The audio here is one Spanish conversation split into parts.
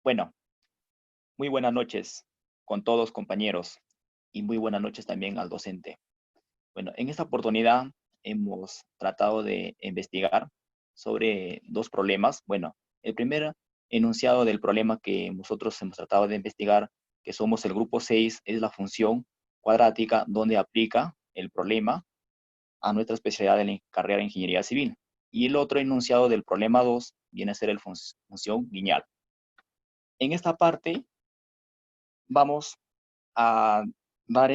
Bueno, muy buenas noches con todos compañeros y muy buenas noches también al docente. Bueno, en esta oportunidad hemos tratado de investigar sobre dos problemas. Bueno, el primer enunciado del problema que nosotros hemos tratado de investigar, que somos el grupo 6, es la función cuadrática donde aplica el problema a nuestra especialidad de la carrera de Ingeniería Civil. Y el otro enunciado del problema 2 viene a ser el función lineal. En esta parte vamos a dar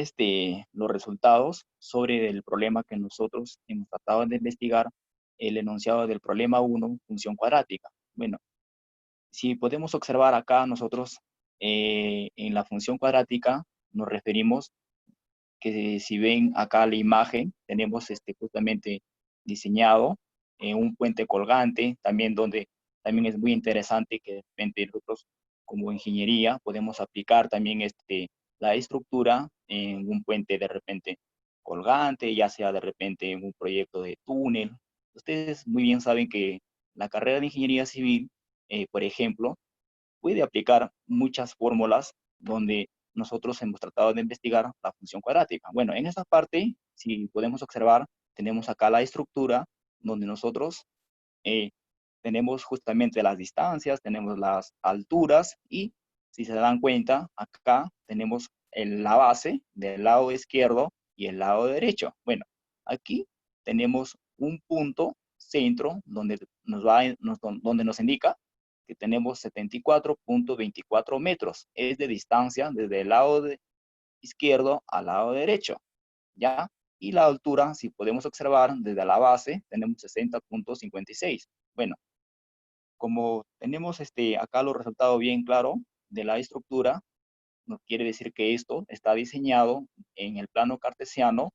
los resultados sobre el problema que nosotros hemos tratado de investigar, el enunciado del problema 1, función cuadrática. Bueno, si podemos observar acá nosotros en la función cuadrática nos referimos que si ven acá la imagen, tenemos justamente diseñado un puente colgante, también donde también es muy interesante que de repente nosotros como ingeniería podemos aplicar también la estructura en un puente de repente colgante, ya sea de repente en un proyecto de túnel. Ustedes muy bien saben que la carrera de ingeniería civil, por ejemplo, puede aplicar muchas fórmulas donde nosotros hemos tratado de investigar la función cuadrática. Bueno, en esta parte, si podemos observar, tenemos acá la estructura donde nosotros eh, tenemos justamente las distancias, tenemos las alturas y si se dan cuenta, acá tenemos la base del lado izquierdo y el lado derecho. Bueno, aquí tenemos un punto centro donde donde nos indica que tenemos 74.24 metros. Es de distancia desde el lado izquierdo al lado derecho, ¿ya? Y la altura, si podemos observar, desde la base tenemos 60.56. Bueno, como tenemos acá los resultados bien claros de la estructura, nos quiere decir que esto está diseñado en el plano cartesiano.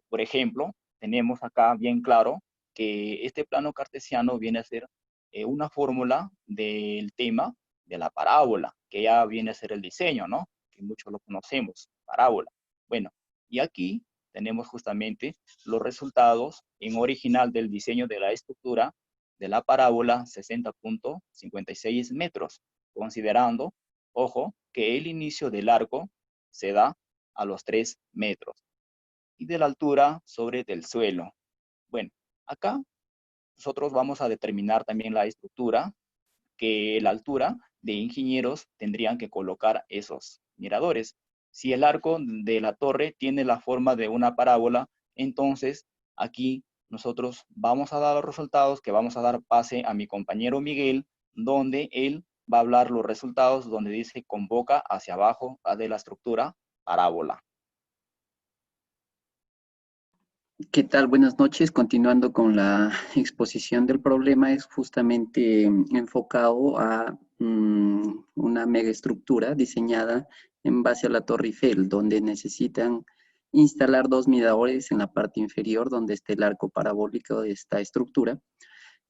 Por ejemplo, tenemos acá bien claro que este plano cartesiano viene a ser una fórmula del tema de la parábola, que ya viene a ser el diseño, ¿no? Que muchos lo conocemos, parábola. Bueno, y aquí tenemos justamente los resultados en original del diseño de la estructura de la parábola 60.56 metros, considerando, ojo, que el inicio del arco se da a los 3 metros y de la altura sobre del suelo. Bueno, acá nosotros vamos a determinar también la estructura, que la altura de ingenieros tendrían que colocar esos miradores. Si el arco de la torre tiene la forma de una parábola, entonces aquí nosotros vamos a dar los resultados, que vamos a dar pase a mi compañero Miguel, donde él va a hablar los resultados, donde dice convoca hacia abajo de la estructura parábola. ¿Qué tal? Buenas noches. Continuando con la exposición del problema, es justamente enfocado a una megaestructura diseñada en base a la Torre Eiffel, donde necesitan instalar dos miradores en la parte inferior, donde está el arco parabólico de esta estructura.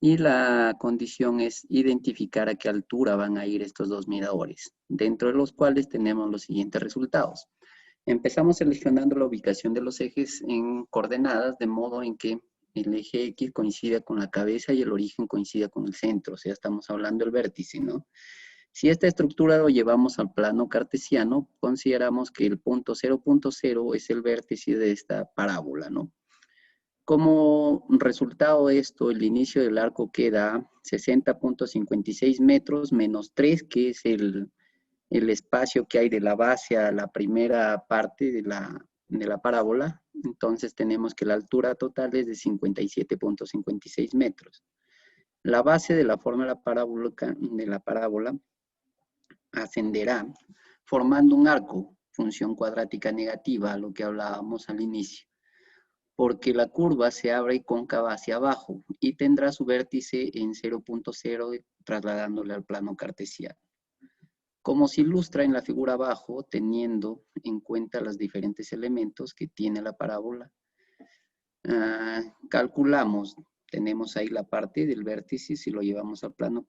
Y la condición es identificar a qué altura van a ir estos dos miradores, dentro de los cuales tenemos los siguientes resultados. Empezamos seleccionando la ubicación de los ejes en coordenadas, de modo en que el eje X coincida con la cabeza y el origen coincida con el centro, o sea, estamos hablando del vértice, ¿no? Si esta estructura lo llevamos al plano cartesiano, consideramos que el punto 0.0 es el vértice de esta parábola, ¿no? Como resultado de esto, el inicio del arco queda 60.56 metros menos 3, que es el espacio que hay de la base a la primera parte de la parábola. Entonces tenemos que la altura total es de 57.56 metros. La base de la fórmula parabólica de la parábola ascenderá formando un arco, función cuadrática negativa, lo que hablábamos al inicio, porque la curva se abre cóncava hacia abajo y tendrá su vértice en 0.0 trasladándole al plano cartesiano. Como se ilustra en la figura abajo, teniendo en cuenta los diferentes elementos que tiene la parábola, calculamos, tenemos ahí la parte del vértice, si lo llevamos al plano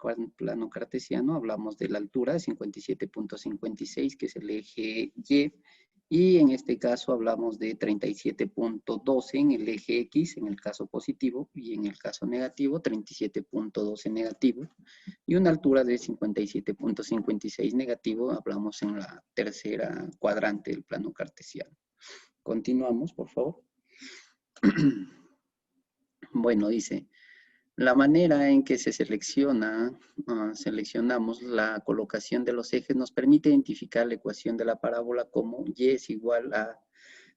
cartesiano, hablamos de la altura, 57.56, que es el eje Y, Y en este caso hablamos de 37.12 en el eje X, en el caso positivo, y en el caso negativo, 37.12 negativo, y una altura de 57.56 negativo, hablamos en la tercera cuadrante del plano cartesiano. Continuamos, por favor. Bueno, dice, la manera en que se seleccionamos la colocación de los ejes nos permite identificar la ecuación de la parábola como y es igual a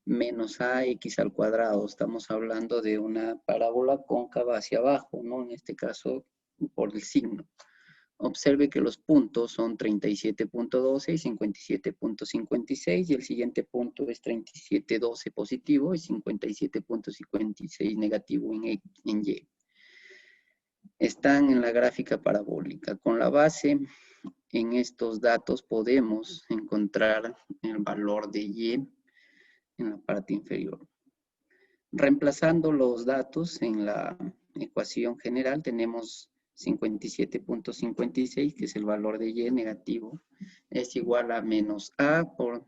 menos ax al cuadrado. Estamos hablando de una parábola cóncava hacia abajo, ¿no? En este caso, por el signo. Observe que los puntos son 37.12 y 57.56 y el siguiente punto es 37.12 positivo y 57.56 negativo en Y. Están en la gráfica parabólica. Con la base en estos datos podemos encontrar el valor de Y en la parte inferior. Reemplazando los datos en la ecuación general tenemos 57.56, que es el valor de Y negativo, es igual a menos A por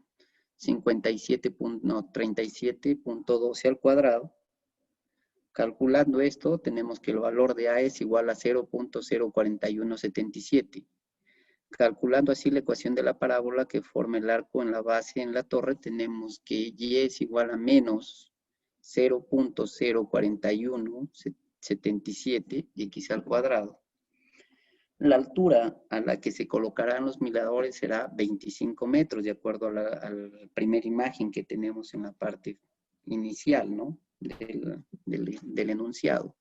37.12 al cuadrado. Calculando esto, tenemos que el valor de A es igual a 0.04177. Calculando así la ecuación de la parábola que forma el arco en la base en la torre, tenemos que Y es igual a menos 0.04177 x al cuadrado. La altura a la que se colocarán los miradores será 25 metros, de acuerdo a la primera imagen que tenemos en la parte inicial, ¿no? del enunciado.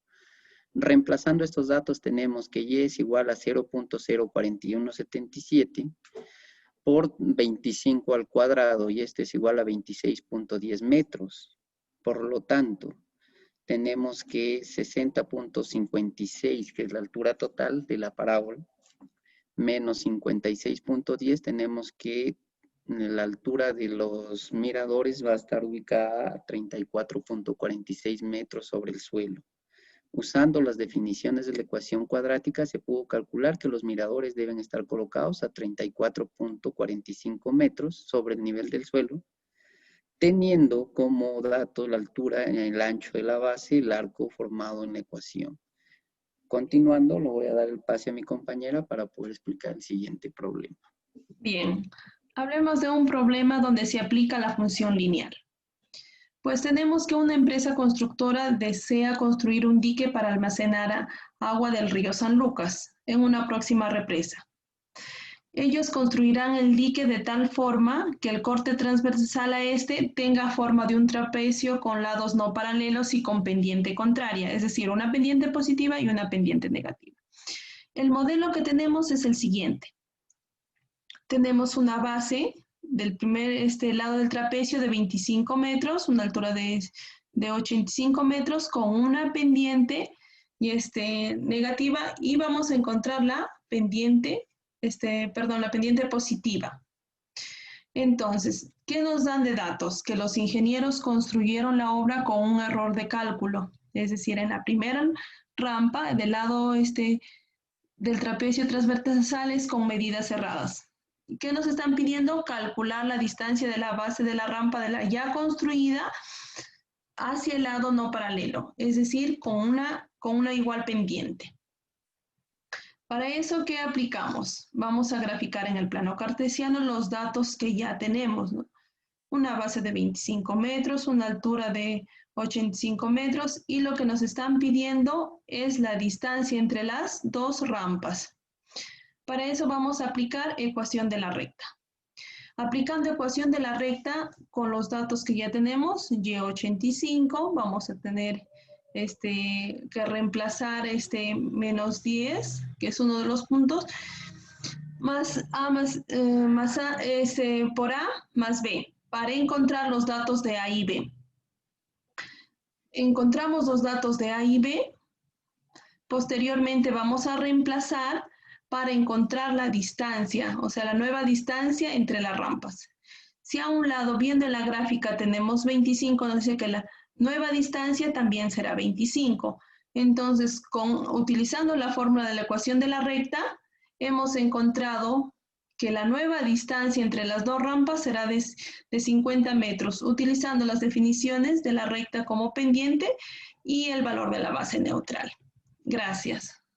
Reemplazando estos datos tenemos que Y es igual a 0.04177 por 25 al cuadrado y este es igual a 26.10 metros. Por lo tanto, tenemos que 60.56, que es la altura total de la parábola, menos 56.10, tenemos que la altura de los miradores va a estar ubicada a 34.46 metros sobre el suelo. Usando las definiciones de la ecuación cuadrática, se pudo calcular que los miradores deben estar colocados a 34.45 metros sobre el nivel del suelo, teniendo como dato la altura en el ancho de la base y el arco formado en la ecuación. Continuando, le voy a dar el pase a mi compañera para poder explicar el siguiente problema. Bien, hablemos de un problema donde se aplica la función lineal. Pues tenemos que una empresa constructora desea construir un dique para almacenar agua del río San Lucas en una próxima represa. Ellos construirán el dique de tal forma que el corte transversal a este tenga forma de un trapecio con lados no paralelos y con pendiente contraria, es decir, una pendiente positiva y una pendiente negativa. El modelo que tenemos es el siguiente. Tenemos una base del primer lado del trapecio de 25 metros, una altura de 85 metros con una pendiente negativa y vamos a encontrar la pendiente, la pendiente positiva. Entonces, ¿qué nos dan de datos? Que los ingenieros construyeron la obra con un error de cálculo, es decir, en la primera rampa del lado del trapecio transversales con medidas cerradas. ¿Qué nos están pidiendo? Calcular la distancia de la base de la rampa de la ya construida hacia el lado no paralelo, es decir, con una igual pendiente. Para eso, ¿qué aplicamos? Vamos a graficar en el plano cartesiano los datos que ya tenemos, ¿no? Una base de 25 metros, una altura de 85 metros y lo que nos están pidiendo es la distancia entre las dos rampas. Para eso vamos a aplicar ecuación de la recta. Aplicando ecuación de la recta con los datos que ya tenemos, Y85, vamos a tener que reemplazar menos 10, que es uno de los puntos, más A por A más B, para encontrar los datos de A y B. Encontramos los datos de A y B, posteriormente vamos a reemplazar para encontrar la distancia, o sea, la nueva distancia entre las rampas. Si a un lado, viendo en la gráfica, tenemos 25, nos dice que la nueva distancia también será 25. Entonces, utilizando la fórmula de la ecuación de la recta, hemos encontrado que la nueva distancia entre las dos rampas será de 50 metros, utilizando las definiciones de la recta como pendiente y el valor de la base neutral. Gracias.